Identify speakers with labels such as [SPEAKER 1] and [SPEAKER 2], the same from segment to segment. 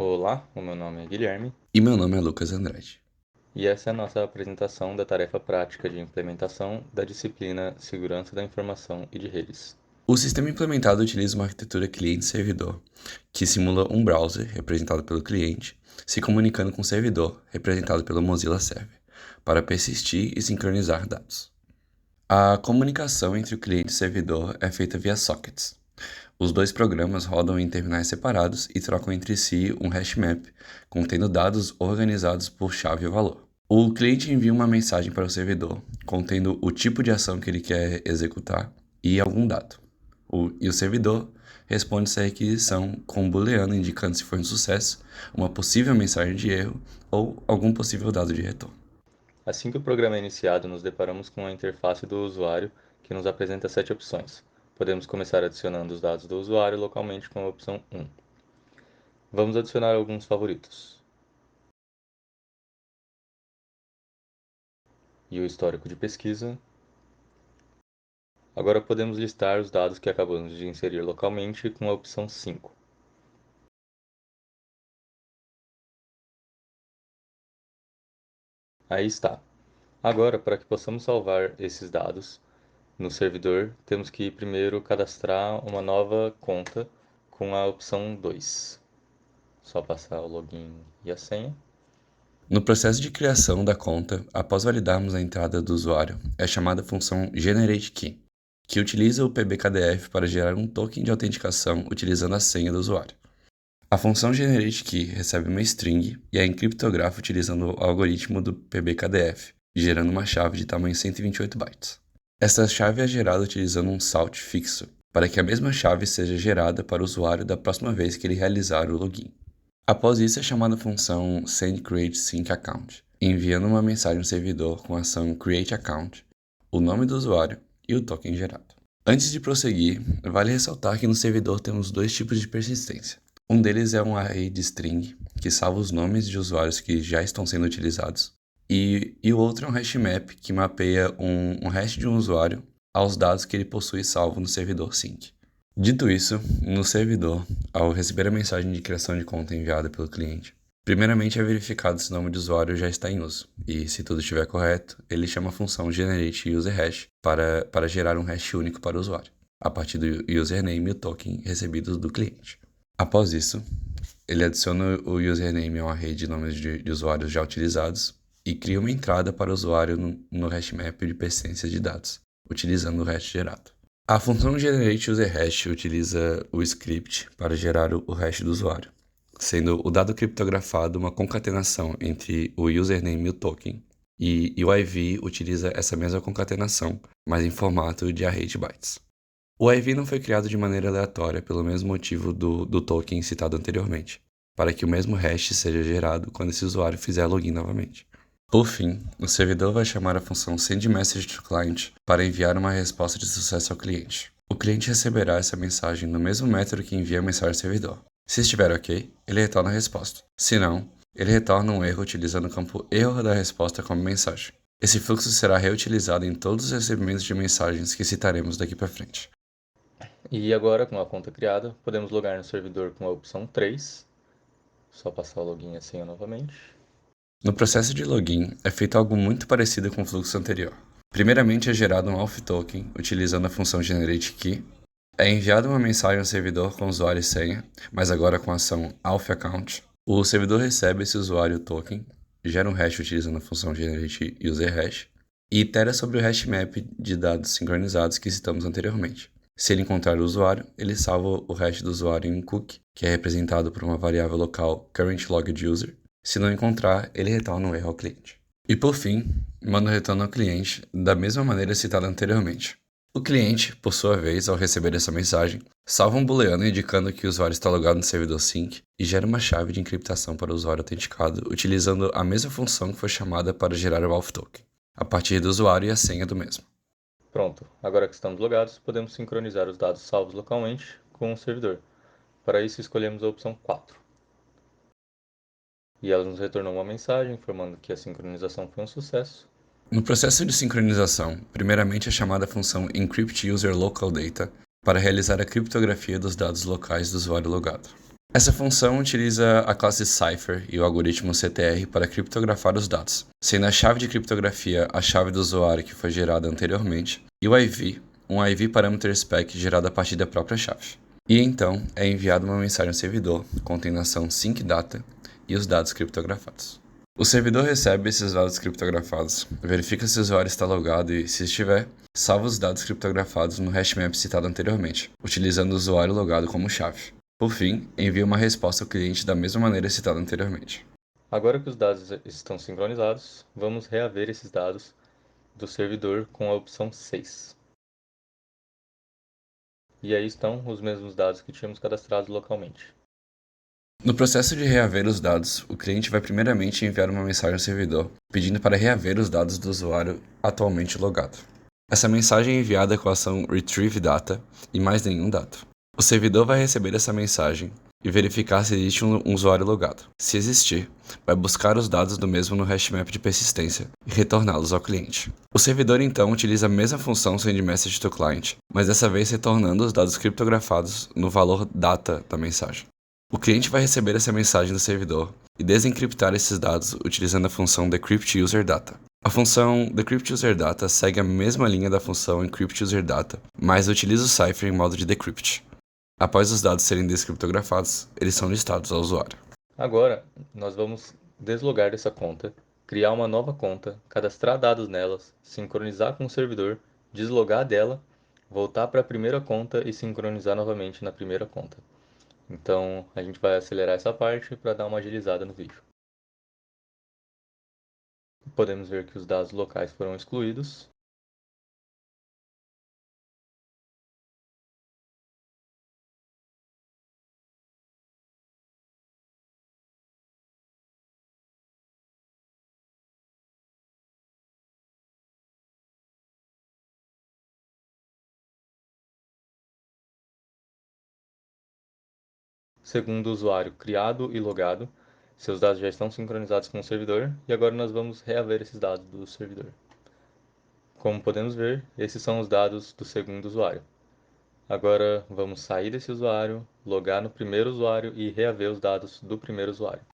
[SPEAKER 1] Olá, o meu nome é Guilherme
[SPEAKER 2] E meu nome é Lucas Andrade.
[SPEAKER 1] e essa é a nossa apresentação da tarefa prática de implementação da disciplina Segurança da Informação e de Redes.
[SPEAKER 2] O sistema implementado utiliza uma arquitetura cliente-servidor, que simula um browser, representado pelo cliente, se comunicando com o servidor, representado pelo Mozilla Server, para persistir e sincronizar dados. A comunicação entre o cliente e o servidor é feita via sockets. Os dois programas rodam em terminais separados e trocam entre si um hash map, contendo dados organizados por chave ou valor. O cliente envia uma mensagem para o servidor, contendo o tipo de ação que ele quer executar e algum dado. O servidor responde essa requisição com um booleano indicando se foi um sucesso, uma possível mensagem de erro ou algum possível dado de retorno.
[SPEAKER 1] Assim que o programa é iniciado, nos deparamos com a interface do usuário que nos apresenta 7 opções. Podemos começar adicionando os dados do usuário localmente com a opção 1. Vamos adicionar alguns favoritos e o histórico de pesquisa. Agora podemos listar os dados que acabamos de inserir localmente com a opção 5. Aí está. Agora, para que possamos salvar esses dados no servidor, temos que primeiro cadastrar uma nova conta com a opção 2. Só passar o login e a senha.
[SPEAKER 2] No processo de criação da conta, após validarmos a entrada do usuário, é chamada a função GenerateKey, que utiliza o PBKDF para gerar um token de autenticação utilizando a senha do usuário. A função GenerateKey recebe uma string e a encriptografa utilizando o algoritmo do PBKDF, gerando uma chave de tamanho 128 bytes. Esta chave é gerada utilizando um salt fixo, para que a mesma chave seja gerada para o usuário da próxima vez que ele realizar o login. Após isso é chamada a função sendCreateSyncAccount, enviando uma mensagem ao servidor com a ação createAccount, o nome do usuário e o token gerado. Antes de prosseguir, vale ressaltar que no servidor temos dois tipos de persistência. Um deles é um array de string, que salva os nomes de usuários que já estão sendo utilizados, e o outro é um hash map, que mapeia um hash de um usuário aos dados que ele possui salvo no servidor sync. Dito isso, no servidor, ao receber a mensagem de criação de conta enviada pelo cliente, primeiramente é verificado se o nome do usuário já está em uso, e se tudo estiver correto, ele chama a função GenerateUserHash para gerar um hash único para o usuário, a partir do username e o token recebidos do cliente. Após isso, ele adiciona o username a um array de nomes de usuários já utilizados e cria uma entrada para o usuário no hashmap de persistência de dados, utilizando o hash gerado. A função GenerateUserHash utiliza o script para gerar o hash do usuário, sendo o dado criptografado uma concatenação entre o username e o token, e o IV utiliza essa mesma concatenação, mas em formato de array de bytes. O IV não foi criado de maneira aleatória pelo mesmo motivo do token citado anteriormente, para que o mesmo hash seja gerado quando esse usuário fizer login novamente. Por fim, o servidor vai chamar a função sendMessageToClient para enviar uma resposta de sucesso ao cliente. O cliente receberá essa mensagem no mesmo método que envia a mensagem ao servidor. Se estiver ok, ele retorna a resposta. Se não, ele retorna um erro utilizando o campo erro da resposta como mensagem. Esse fluxo será reutilizado em todos os recebimentos de mensagens que citaremos daqui para frente.
[SPEAKER 1] E agora, com a conta criada, podemos logar no servidor com a opção 3. Só passar o login e a senha novamente.
[SPEAKER 2] No processo de login, é feito algo muito parecido com o fluxo anterior. Primeiramente é gerado um auth token utilizando a função GenerateKey. É enviada uma mensagem ao servidor com usuário e senha, mas agora com a ação authAccount. O servidor recebe esse usuário token, gera um hash utilizando a função GenerateUserHash e itera sobre o hashmap de dados sincronizados que citamos anteriormente. Se ele encontrar o usuário, ele salva o hash do usuário em um cookie, que é representado por uma variável local currentLoggedUser. Se não encontrar, ele retorna um erro ao cliente. E por fim, manda o retorno ao cliente da mesma maneira citada anteriormente. O cliente, por sua vez, ao receber essa mensagem, salva um booleano indicando que o usuário está logado no servidor sync e gera uma chave de encriptação para o usuário autenticado utilizando a mesma função que foi chamada para gerar o auth token, a partir do usuário e a senha do mesmo.
[SPEAKER 1] Pronto, agora que estamos logados, podemos sincronizar os dados salvos localmente com o servidor. Para isso, escolhemos a opção 4. E ela nos retornou uma mensagem informando que a sincronização foi um sucesso.
[SPEAKER 2] No processo de sincronização, primeiramente é chamada a função encryptUserLocalData para realizar a criptografia dos dados locais do usuário logado. Essa função utiliza a classe Cipher e o algoritmo CTR para criptografar os dados, sendo a chave de criptografia a chave do usuário que foi gerada anteriormente, e o IV, um IV Parameter Spec gerado a partir da própria chave. E então é enviada uma mensagem ao servidor contendo a ação sync data e os dados criptografados. O servidor recebe esses dados criptografados, verifica se o usuário está logado e, se estiver, salva os dados criptografados no hashmap citado anteriormente, utilizando o usuário logado como chave. Por fim, envia uma resposta ao cliente da mesma maneira citada anteriormente.
[SPEAKER 1] Agora que os dados estão sincronizados, vamos reaver esses dados do servidor com a opção 6. E aí estão os mesmos dados que tínhamos cadastrado localmente.
[SPEAKER 2] No processo de reaver os dados, o cliente vai primeiramente enviar uma mensagem ao servidor, pedindo para reaver os dados do usuário atualmente logado. Essa mensagem é enviada com a ação retrieve data e mais nenhum dado. O servidor vai receber essa mensagem e verificar se existe um usuário logado. Se existir, vai buscar os dados do mesmo no hashmap de persistência e retorná-los ao cliente. O servidor então utiliza a mesma função sendMessageToClient, mas dessa vez retornando os dados criptografados no valor data da mensagem. O cliente vai receber essa mensagem do servidor e desencriptar esses dados utilizando a função decryptUserData. A função decryptUserData segue a mesma linha da função encryptUserData, mas utiliza o cipher em modo de decrypt. Após os dados serem descriptografados, eles são listados ao usuário.
[SPEAKER 1] Agora, nós vamos deslogar dessa conta, criar uma nova conta, cadastrar dados nelas, sincronizar com o servidor, deslogar dela, voltar para a primeira conta e sincronizar novamente na primeira conta. Então, a gente vai acelerar essa parte para dar uma agilizada no vídeo. Podemos ver que os dados locais foram excluídos. Segundo o usuário criado e logado, seus dados já estão sincronizados com o servidor e agora nós vamos reaver esses dados do servidor. Como podemos ver, esses são os dados do segundo usuário. Agora vamos sair desse usuário, logar no primeiro usuário e reaver os dados do primeiro usuário.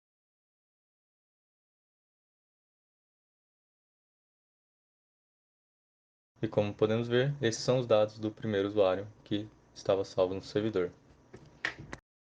[SPEAKER 1] E como podemos ver, esses são os dados do primeiro usuário que estava salvo no servidor.